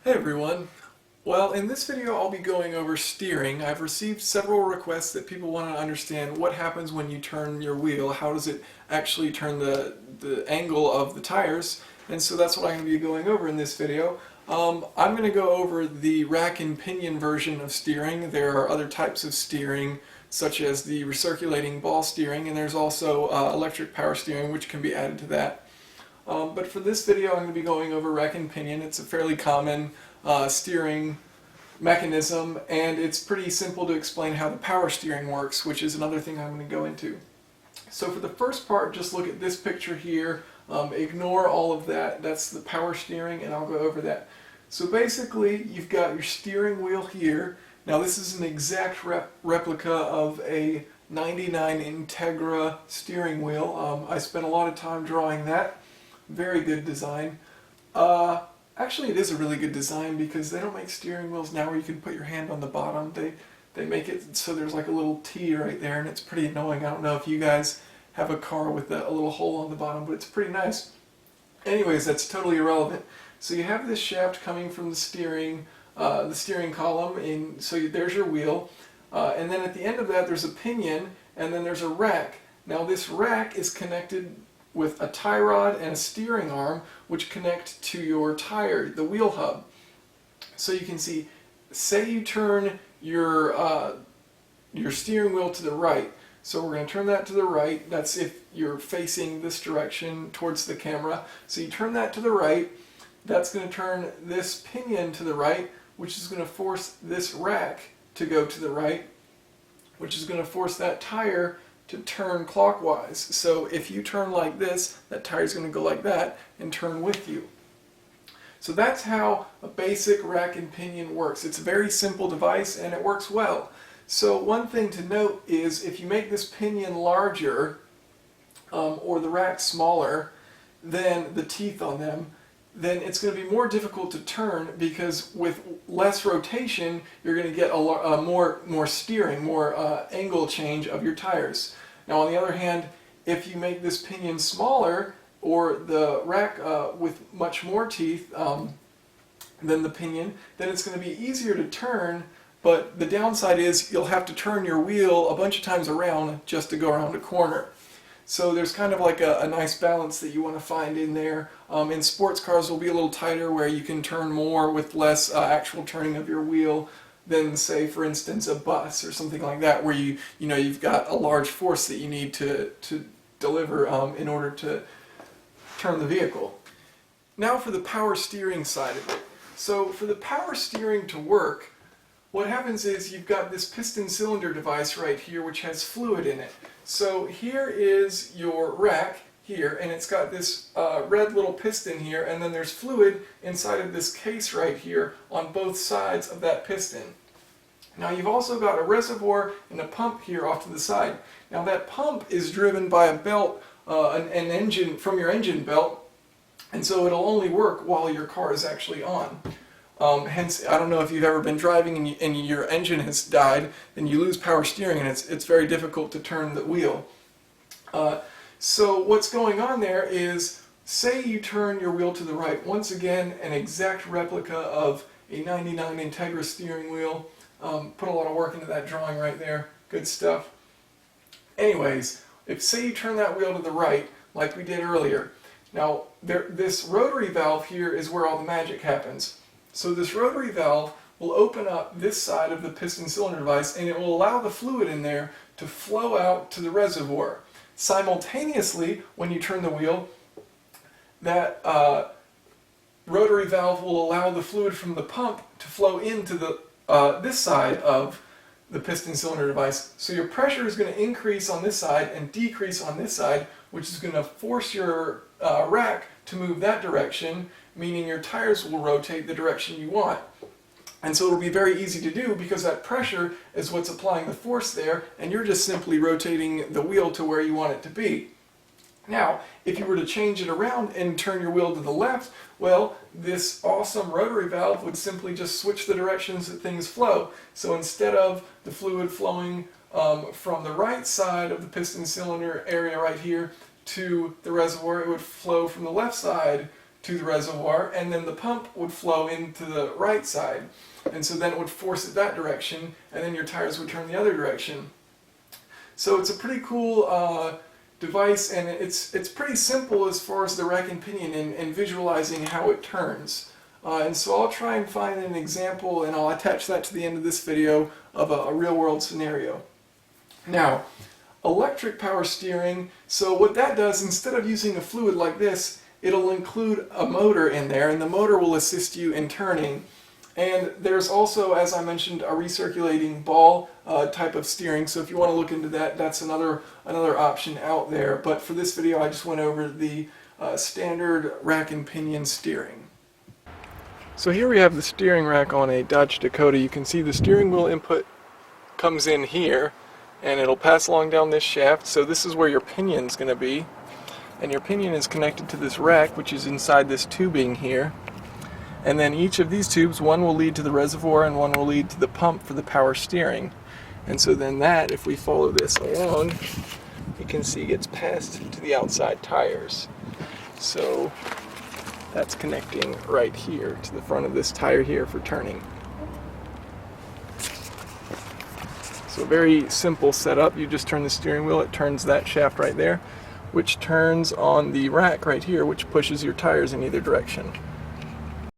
Hey everyone! Well, in this video I'll be going over steering. I've received several requests that people want to understand what happens when you turn your wheel. How does it actually turn the angle of the tires? And so that's what I'm going to be going over in this video. I'm going to go over the rack and pinion version of steering. There are other types of steering, such as the recirculating ball steering, and there's also electric power steering, which can be added to that. But for this video I'm going to be going over rack and pinion. It's a fairly common steering mechanism, and it's pretty simple to explain how the power steering works, which is another thing I'm going to go into. So for the first part, just look at this picture here. Ignore all of that. That's the power steering, and I'll go over that. So basically, you've got your steering wheel here. Now this is an exact replica of a 99 Integra steering wheel. I spent a lot of time drawing that. Very good design. Actually, it is a really good design because they don't make steering wheels now where you can put your hand on the bottom. They make it so there's like a little T right there, and it's pretty annoying. I don't know if you guys have a car with a little hole on the bottom, but it's pretty nice. Anyways, that's totally irrelevant. So you have this shaft coming from the steering column, and so there's your wheel. And then at the end of that, there's a pinion, and then there's a rack. Now this rack is connected with a tie rod and a steering arm, which connect to your tire, the wheel hub. So you can see, say you turn your steering wheel to the right. So we're going to turn that to the right. That's if you're facing this direction towards the camera. So you turn that to the right. That's going to turn this pinion to the right, which is going to force this rack to go to the right, which is going to force that tire to turn clockwise. So if you turn like this, that tire is going to go like that and turn with you. So that's how a basic rack and pinion works. It's a very simple device and it works well. So one thing to note is if you make this pinion larger or the rack smaller than the teeth on them, then it's going to be more difficult to turn because with less rotation you're going to get more steering, more angle change of your tires. Now on the other hand, if you make this pinion smaller or the rack with much more teeth than the pinion, then it's going to be easier to turn, but the downside is you'll have to turn your wheel a bunch of times around just to go around a corner. So there's kind of like a nice balance that you want to find in there. In sports cars will be a little tighter where you can turn more with less actual turning of your wheel than, say, for instance, a bus or something like that, where you've got a large force that you need to deliver in order to turn the vehicle. Now for the power steering side of it. So for the power steering to work, what happens is you've got this piston cylinder device right here which has fluid in it. So here is your rack here, and it's got this red little piston here, and then there's fluid inside of this case right here on both sides of that piston. Now you've also got a reservoir and a pump here off to the side. Now that pump is driven by a belt, an engine from your engine belt, and so it'll only work while your car is actually on. Hence, I don't know if you've ever been driving and your engine has died, then you lose power steering and it's very difficult to turn the wheel. So what's going on there is, say you turn your wheel to the right. Once again, an exact replica of a 99 Integra steering wheel. Put a lot of work into that drawing right there. Good stuff. Anyways, if say you turn that wheel to the right, like we did earlier. Now, this rotary valve here is where all the magic happens. So this rotary valve will open up this side of the piston cylinder device, and it will allow the fluid in there to flow out to the reservoir. Simultaneously, when you turn the wheel, that rotary valve will allow the fluid from the pump to flow into this side of the piston cylinder device. So your pressure is going to increase on this side and decrease on this side, which is going to force your rack to move that direction, meaning your tires will rotate the direction you want. And so it'll be very easy to do because that pressure is what's applying the force there, and you're just simply rotating the wheel to where you want it to be. Now, if you were to change it around and turn your wheel to the left, well, this awesome rotary valve would simply just switch the directions that things flow. So instead of the fluid flowing from the right side of the piston cylinder area right here to the reservoir, it would flow from the left side to the reservoir, and then the pump would flow into the right side. And so then it would force it that direction, and then your tires would turn the other direction. So it's a pretty cool device, and it's pretty simple as far as the rack and pinion and visualizing how it turns. And so I'll try and find an example, and I'll attach that to the end of this video of a real-world scenario. Now, electric power steering, so what that does, instead of using a fluid like this, it'll include a motor in there, and the motor will assist you in turning. And there's also, as I mentioned, a recirculating ball type of steering, so if you want to look into that, that's another option out there. But for this video, I just went over the standard rack and pinion steering. So here we have the steering rack on a Dodge Dakota. You can see the steering wheel input comes in here, and it'll pass along down this shaft. So this is where your pinion's going to be, and your pinion is connected to this rack, which is inside this tubing here. And then each of these tubes, one will lead to the reservoir and one will lead to the pump for the power steering. And so then that, if we follow this along, you can see gets passed to the outside tires. So that's connecting right here to the front of this tire here for turning. So very simple setup. You just turn the steering wheel, it turns that shaft right there, which turns on the rack right here, which pushes your tires in either direction.